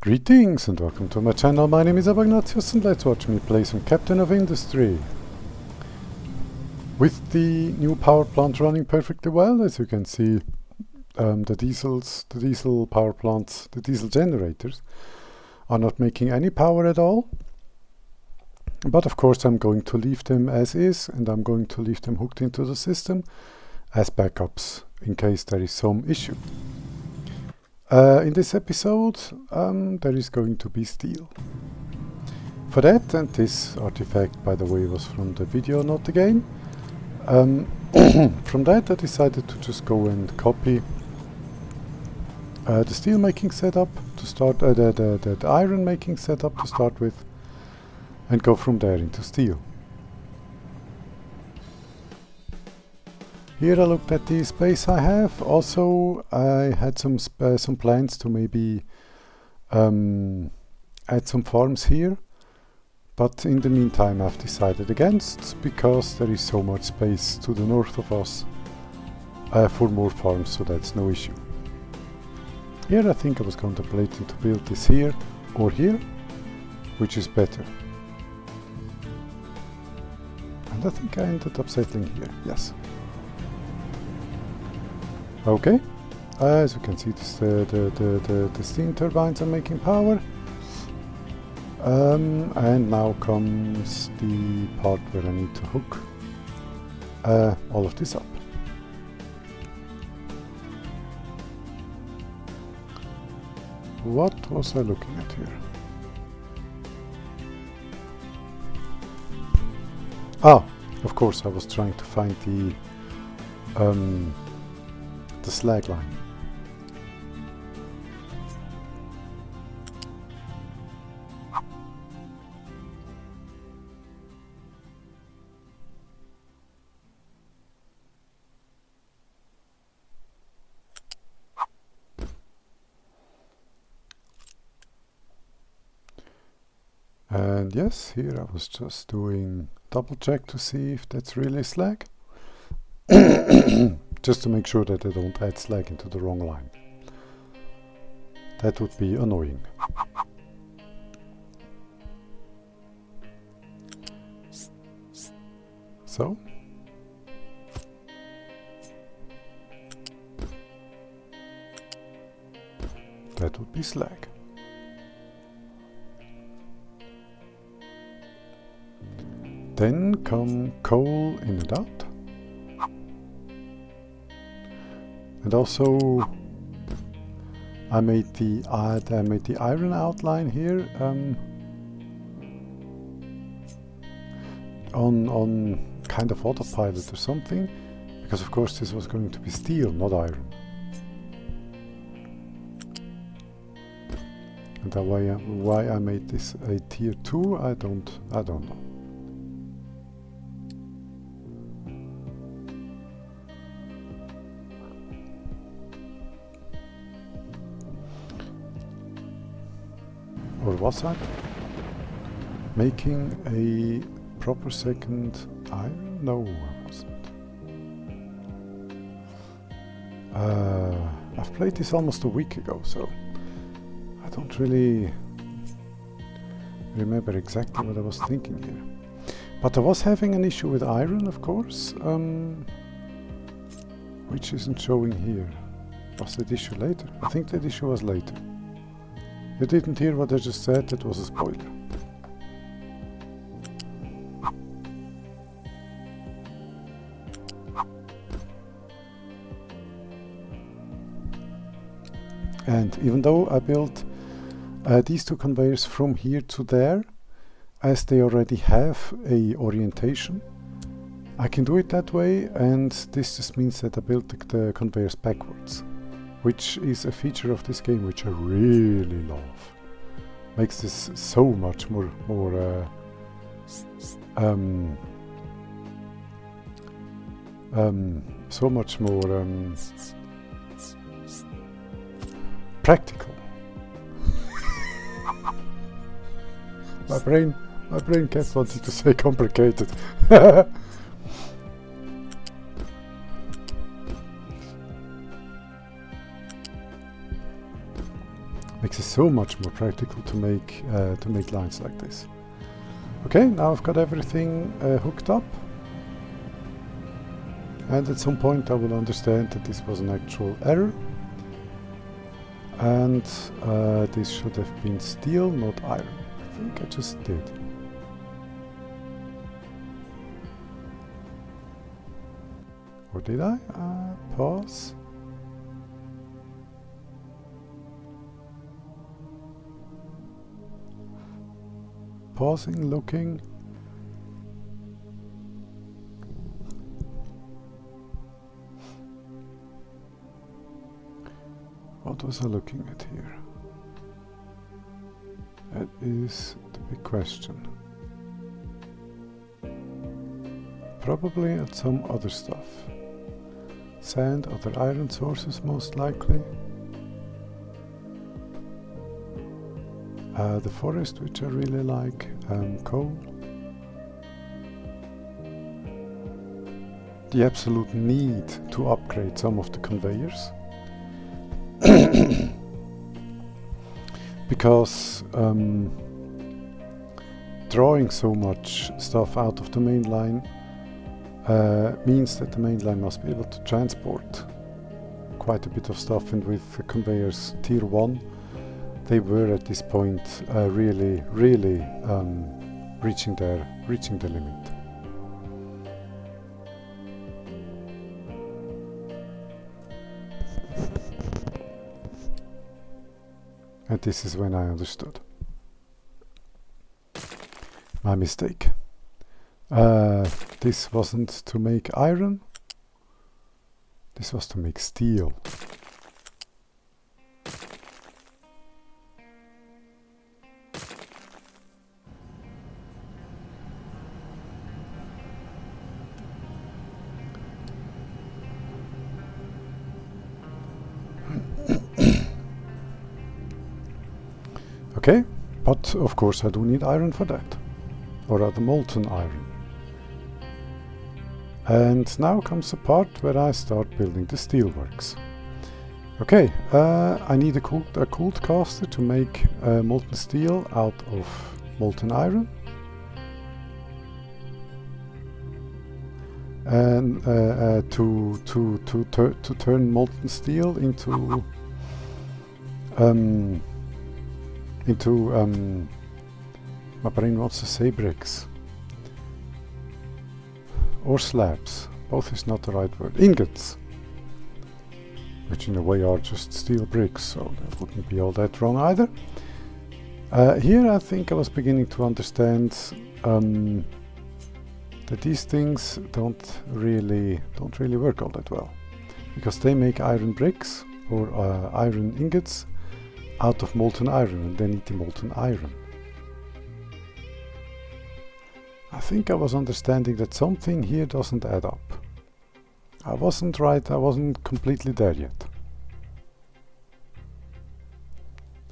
Greetings and welcome to my channel. My name is Abagnatius and let's watch me play some Captain of Industry. With the new power plant running perfectly well, as you can see, the diesel power plants, the diesel generators are not making any power at all. But of course I'm going to leave them as is, and I'm going to leave them hooked into the system as backups in case there is some issue. In this episode there is going to be steel. For that, and this artifact by the way was from the video, not the game, from that I decided to just go and copy the steel making setup to start, the iron making setup to start with, and go from there into steel. Here I looked at the space I have. Also I had some plans to maybe add some farms here, but in the meantime I've decided against, because there is so much space to the north of us for more farms, so that's no issue. Here I think I was contemplating to build this here or here, which is better. And I think I ended up settling here, yes. Okay, as you can see, this, the steam turbines are making power. And now comes the part where I need to hook all of this up. What was I looking at here? Ah, of course I was trying to find the slag line. And yes, here I was just doing double check to see if that's really slag. Just to make sure that I don't add slag into the wrong line. That would be annoying. So. That would be slag. Then come coal in and out. And also I made the iron outline here on kind of autopilot or something, because of course this was going to be steel, not iron. And why I made this a tier 2, I don't know. Or was I making a proper second iron? No, I wasn't. I've played this almost a week ago, so I don't really remember exactly what I was thinking here. But I was having an issue with iron, of course, which isn't showing here. Was that issue later? I think that issue was later. You didn't hear what I just said, that was a spoiler. And even though I built these two conveyors from here to there, as they already have a orientation, I can do it that way, and this just means that I built the conveyors backwards, which is a feature of this game which I really love. Makes this so much more practical. my brain kept wanting to say complicated. Makes it so much more practical to make lines like this. Okay, now I've got everything hooked up, and at some point I will understand that this was an actual error, and this should have been steel, not iron. I think I just did. Or did I? Pause. Pausing, looking. What was I looking at here? That is the big question. Probably at some other stuff. Sand, other iron sources most likely. The forest, which I really like, coal. The absolute need to upgrade some of the conveyors. Because drawing so much stuff out of the main line means that the main line must be able to transport quite a bit of stuff, and with the conveyors tier 1 they were at this point really reaching the limit. And this is when I understood my mistake. This wasn't to make iron, this was to make steel. Okay, but of course I do need iron for that, or rather molten iron. And now comes the part where I start building the steelworks. Okay, I need a cooled caster to make molten steel out of molten iron. And to turn molten steel into my brain wants to say bricks or slabs, both is not the right word, ingots, which in a way are just steel bricks, so that wouldn't be all that wrong either. Here I think I was beginning to understand that these things don't really work all that well, because they make iron bricks or iron ingots out of molten iron, and they need the molten iron. I think I was understanding that something here doesn't add up. I wasn't completely there yet.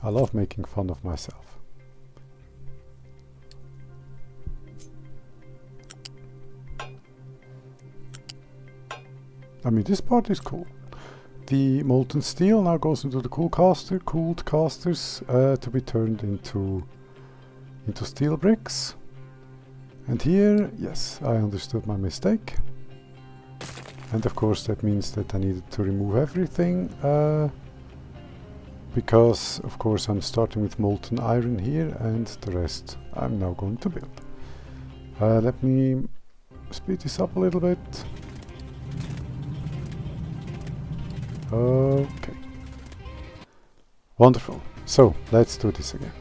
I love making fun of myself. I mean, this part is cool. The molten steel now goes into the cooled casters to be turned into steel bricks. And here, yes, I understood my mistake. And of course that means that I needed to remove everything, because of course I'm starting with molten iron here, and the rest I'm now going to build. Let me speed this up a little bit. Okay. Wonderful. So, let's do this again.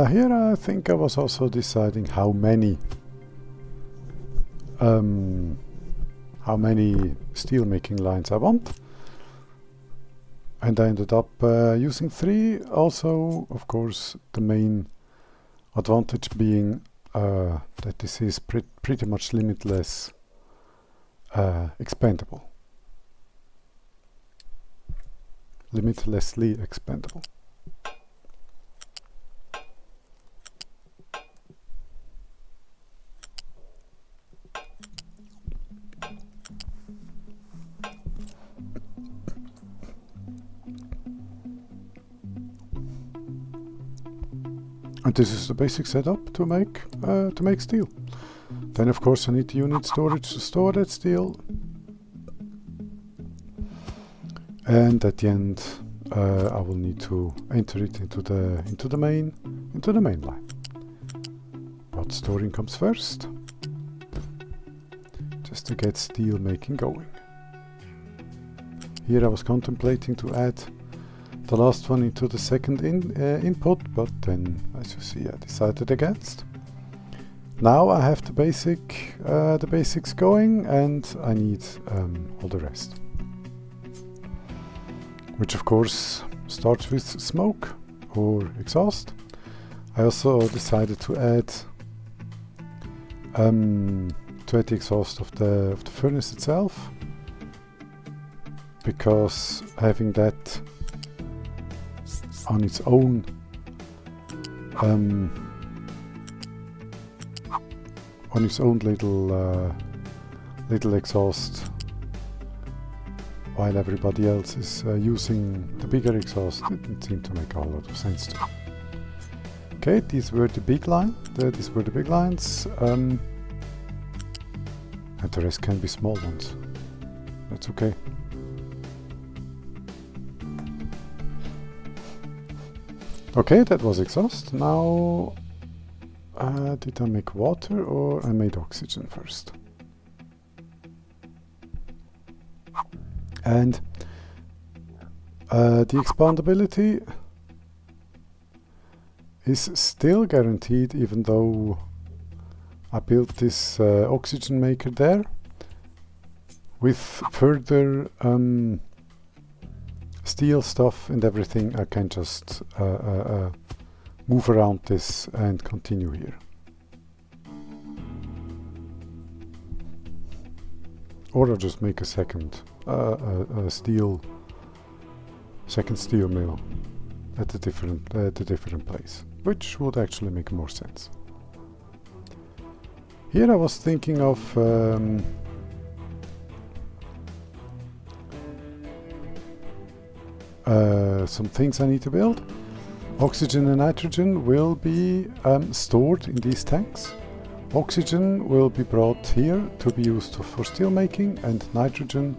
Here I think I was also deciding how many steel making lines I want. And I ended up using 3. Also, of course, the main advantage being that this is pretty much limitless expandable. Limitlessly expandable. And this is the basic setup to make steel. Then of course I need the unit storage to store that steel. And at the end I will need to enter it into the main line. But storing comes first, just to get steel making going. Here I was contemplating to add the last one into the second input, but then, as you see, I decided against. Now I have the basics going, and I need all the rest, which of course starts with smoke or exhaust. I also decided to add the exhaust of the furnace itself, because having that on its own little exhaust, while everybody else is using the bigger exhaust, didn't seem to make a whole lot of sense to me. Okay, these were the big lines, and the rest can be small ones. That's okay. Okay, that was exhaust. Now, did I make water or I made oxygen first? And the expandability is still guaranteed, even though I built this oxygen maker there. With further steel stuff and everything, I can just move around this and continue here. Or I'll just make a second steel mill at a different place, which would actually make more sense. Here I was thinking of some things I need to build. Oxygen and nitrogen will be stored in these tanks. Oxygen will be brought here to be used for steel making, and nitrogen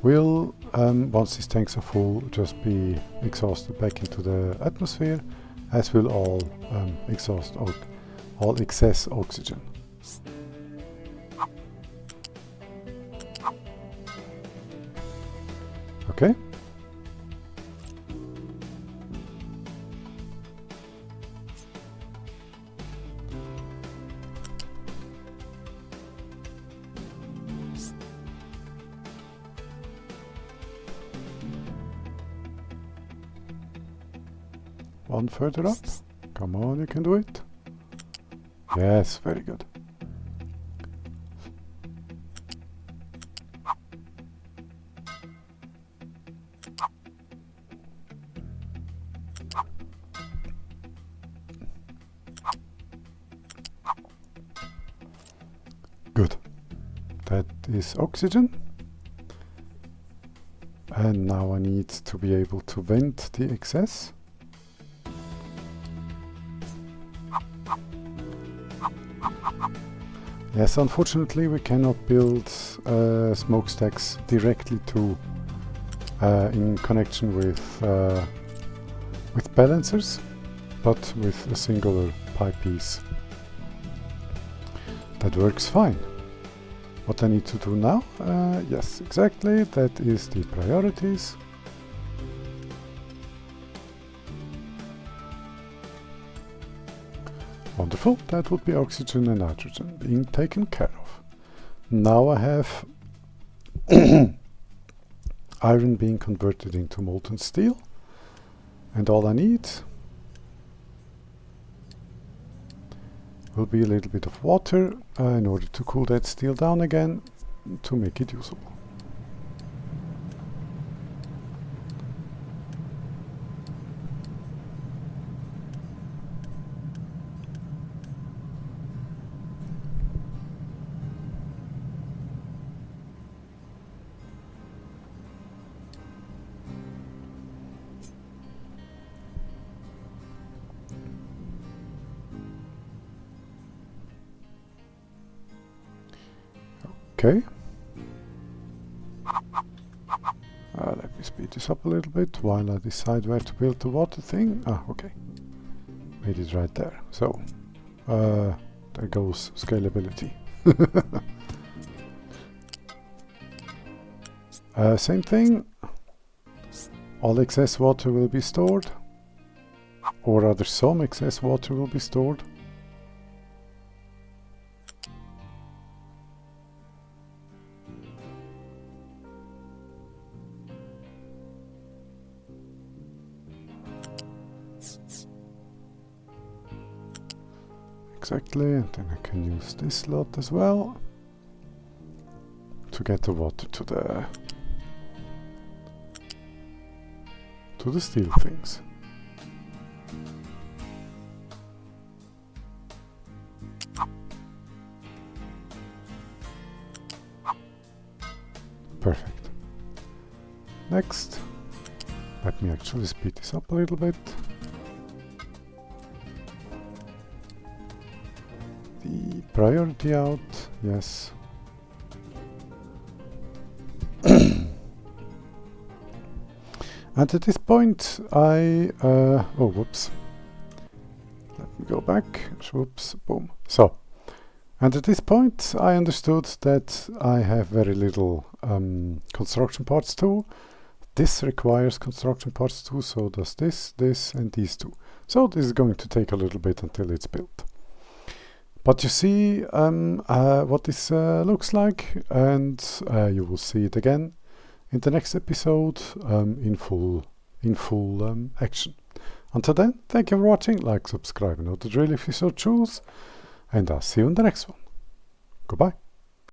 will, once these tanks are full, just be exhausted back into the atmosphere, as will all excess oxygen. Okay. One further up. Come on, you can do it. Yes, very good. Good. That is oxygen. And now I need to be able to vent the excess. Yes, unfortunately we cannot build smokestacks directly in connection with balancers, but with a singular pipe piece. That works fine. What I need to do now? Yes, exactly, that is the priorities. Wonderful, that would be oxygen and nitrogen being taken care of. Now I have iron being converted into molten steel, and all I need will be a little bit of water in order to cool that steel down again to make it usable. Okay. Let me speed this up a little bit while I decide where to build the water thing. Okay. Made it right there. So, there goes scalability. Same thing. All excess water will be stored. Or rather, some excess water will be stored. Exactly, and then I can use this slot as well to get the water to the steel things. Perfect. Next, let me actually speed this up a little bit. The priority out, yes. And at this point whoops. Let me go back, whoops, boom. So, and at this point I understood that I have very little construction parts too. This requires construction parts too, so does this, this and these two. So this is going to take a little bit until it's built. But you see what this looks like, and you will see it again in the next episode in full action. Until then, thank you for watching, like, subscribe, and know the drill if you so choose, and I'll see you in the next one. Goodbye.